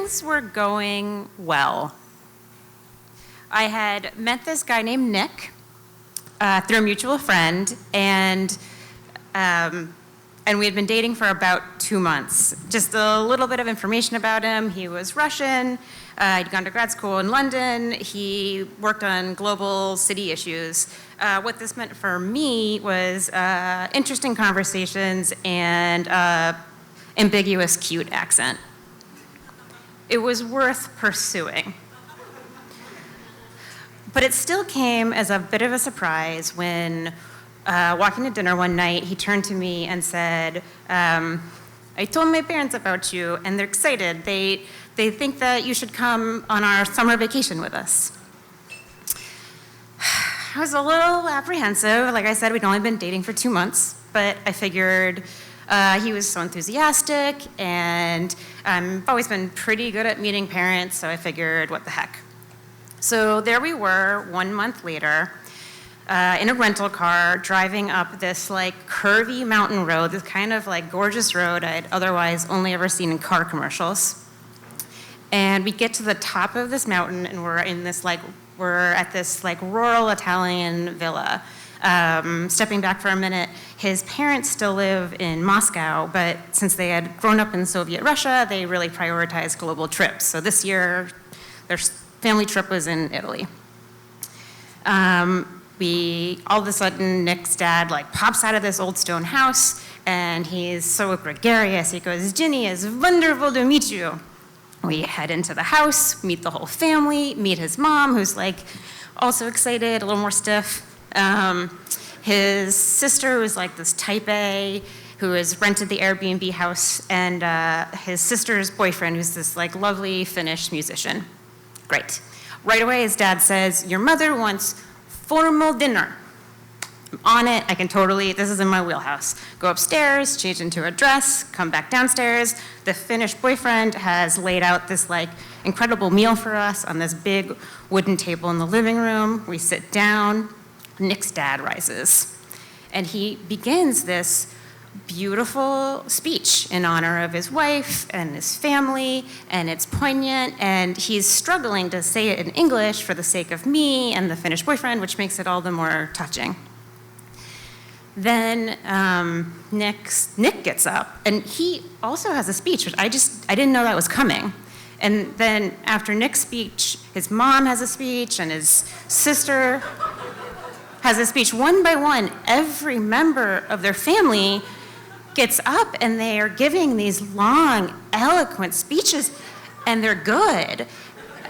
things were going well. I had met this guy named Nick through a mutual friend, and we had been dating for about 2 months. Just a little bit of information about him. He was Russian. He'd gone to grad school in London. He worked on global city issues. What this meant for me was interesting conversations and ambiguous, cute accent. It was worth pursuing. But it still came as a bit of a surprise when, walking to dinner one night, he turned to me and said, I told my parents about you, and they're excited. They think that you should come on our summer vacation with us. I was a little apprehensive. Like I said, we'd only been dating for 2 months, but I figured he was so enthusiastic, and I've always been pretty good at meeting parents, so I figured, what the heck. So there we were 1 month later in a rental car driving up this like curvy mountain road, this kind of like gorgeous road I'd otherwise only ever seen in car commercials. And we get to the top of this mountain and we're at this like rural Italian villa. Stepping back for a minute, his parents still live in Moscow, but since they had grown up in Soviet Russia, they really prioritized global trips. So this year, their family trip was in Italy. All of a sudden, Nick's dad like pops out of this old stone house, and he's so gregarious. He goes, "Ginny, it's wonderful to meet you." We head into the house, meet the whole family, meet his mom, who's like also excited, a little more stiff. His sister was like this type A who has rented the Airbnb house, and his sister's boyfriend, who's this like lovely Finnish musician. Great. Right away, his dad says, "Your mother wants formal dinner." I'm on it. I can totally, this is in my wheelhouse. Go upstairs, change into a dress, come back downstairs. The Finnish boyfriend has laid out this like incredible meal for us on this big wooden table in the living room. We sit down. Nick's dad rises, and he begins this beautiful speech in honor of his wife and his family, and it's poignant, and he's struggling to say it in English for the sake of me and the Finnish boyfriend, which makes it all the more touching. Then Nick gets up, and he also has a speech, which I didn't know that was coming. And then after Nick's speech, his mom has a speech, and his sister has a speech. One by one, every member of their family gets up, and they are giving these long, eloquent speeches, and they're good,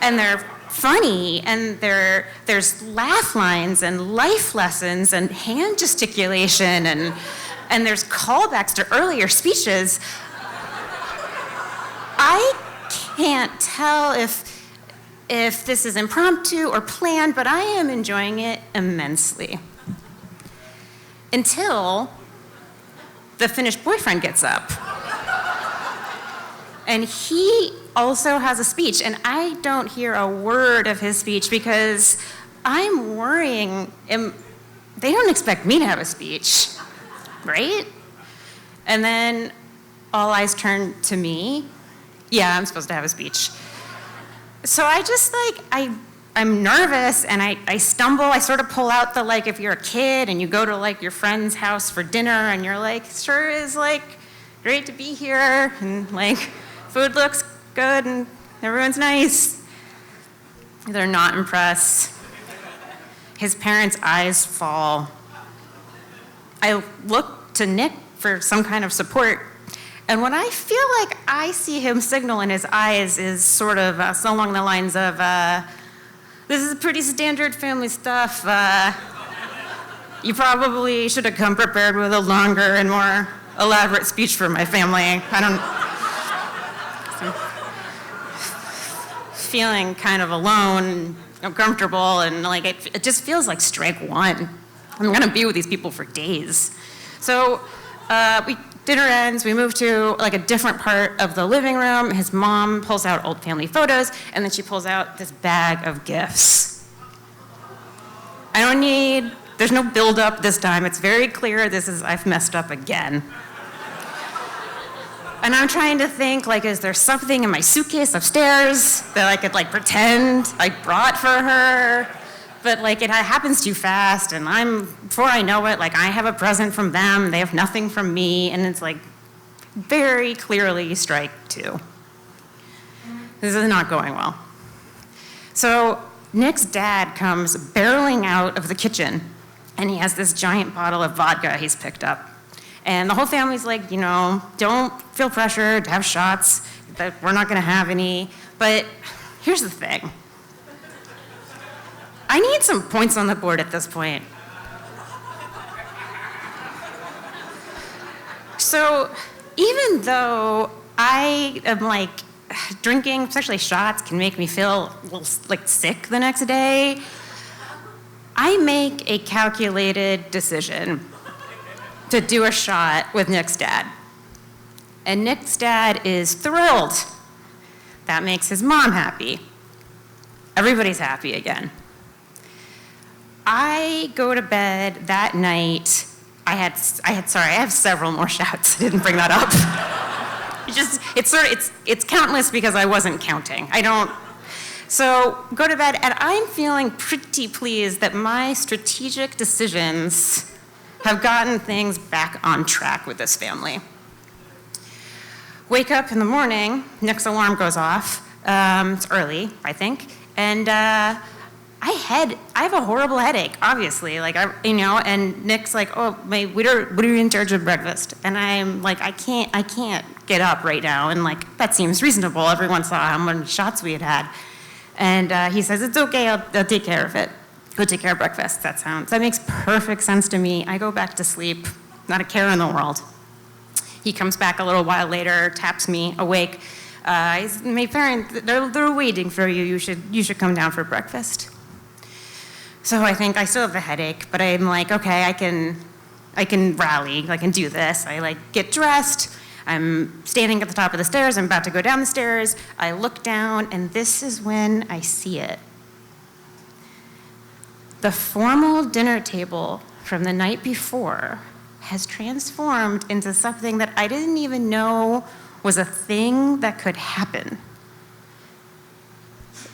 and they're funny, and there's laugh lines and life lessons and hand gesticulation, and there's callbacks to earlier speeches. I can't tell if this is impromptu or planned, but I am enjoying it immensely. Until the Finnish boyfriend gets up. And he also has a speech, and I don't hear a word of his speech because I'm worrying, they don't expect me to have a speech, right? And then all eyes turn to me. Yeah, I'm supposed to have a speech. So I just I'm nervous, and I stumble. I sort of pull out the like, if you're a kid and you go to like your friend's house for dinner and you're like, sure is like great to be here, and like food looks good and everyone's nice. They're not impressed. His parents' eyes fall. I look to Nick for some kind of support. And what I feel like I see him signal in his eyes is sort of so along the lines of, this is pretty standard family stuff. You probably should have come prepared with a longer and more elaborate speech for my family. Feeling kind of alone, and uncomfortable, and like it just feels like strike one. I'm gonna be with these people for days. So dinner ends, we move to like a different part of the living room. His mom pulls out old family photos, and then she pulls out this bag of gifts. There's no build-up this time. It's very clear I've messed up again. And I'm trying to think, like, is there something in my suitcase upstairs that I could, like, pretend I brought for her? But, like, it happens too fast, and before I know it, like, I have a present from them, they have nothing from me, and it's, like, very clearly strike two. This is not going well. So Nick's dad comes barreling out of the kitchen, and he has this giant bottle of vodka he's picked up. And the whole family's like, don't feel pressured to have shots, that we're not gonna have any. But here's the thing. I need some points on the board at this point. So even though I am like, drinking, especially shots, can make me feel a little like sick the next day, I make a calculated decision to do a shot with Nick's dad. And Nick's dad is thrilled. That makes his mom happy. Everybody's happy again. I go to bed that night. I have several more shots. I didn't bring that up. It's countless because I wasn't counting. So go to bed, and I'm feeling pretty pleased that my strategic decisions have gotten things back on track with this family. Wake up in the morning, Nick's alarm goes off. It's early, I think, and I have a horrible headache, obviously, and Nick's like, oh, what are you in charge of breakfast? And I'm like, I can't get up right now, and like, that seems reasonable. Everyone saw how many shots we had. And he says, it's okay, I'll take care of it. Go take care of breakfast. That makes perfect sense to me. I go back to sleep, not a care in the world. He comes back a little while later, taps me awake. My parents, they're waiting for you. You should come down for breakfast. So I think I still have a headache, but I'm like, okay, I can rally. I can do this. I get dressed. I'm standing at the top of the stairs. I'm about to go down the stairs. I look down, and this is when I see it. The formal dinner table from the night before has transformed into something that I didn't even know was a thing that could happen.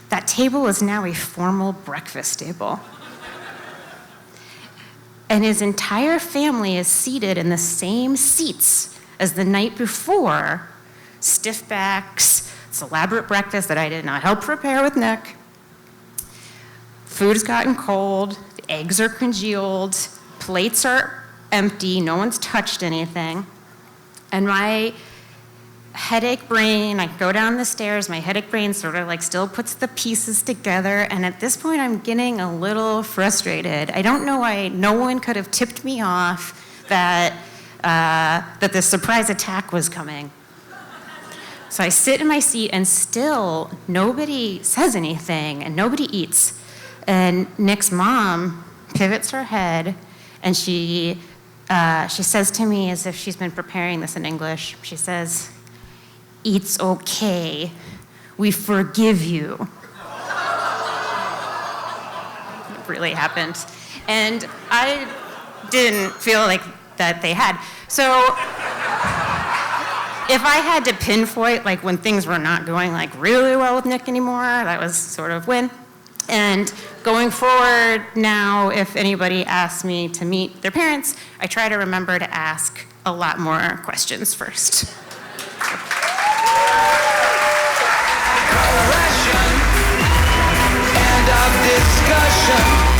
That table is now a formal breakfast table. And his entire family is seated in the same seats as the night before. Stiff backs, this elaborate breakfast that I did not help prepare with Nick. Food's gotten cold, the eggs are congealed, plates are empty, no one's touched anything. And my headache brain, I go down the stairs, my headache brain sort of still puts the pieces together, and at this point I'm getting a little frustrated. I don't know why no one could have tipped me off that this surprise attack was coming. So I sit in my seat, and still nobody says anything, and nobody eats. And Nick's mom pivots her head, and she says to me, as if she's been preparing this in English, she says, "It's okay. We forgive you." It really happened. And I didn't feel like that they had. So if I had to pinpoint when things were not going really well with Nick anymore, that was sort of when. And going forward now, if anybody asks me to meet their parents, I try to remember to ask a lot more questions first. End of discussion.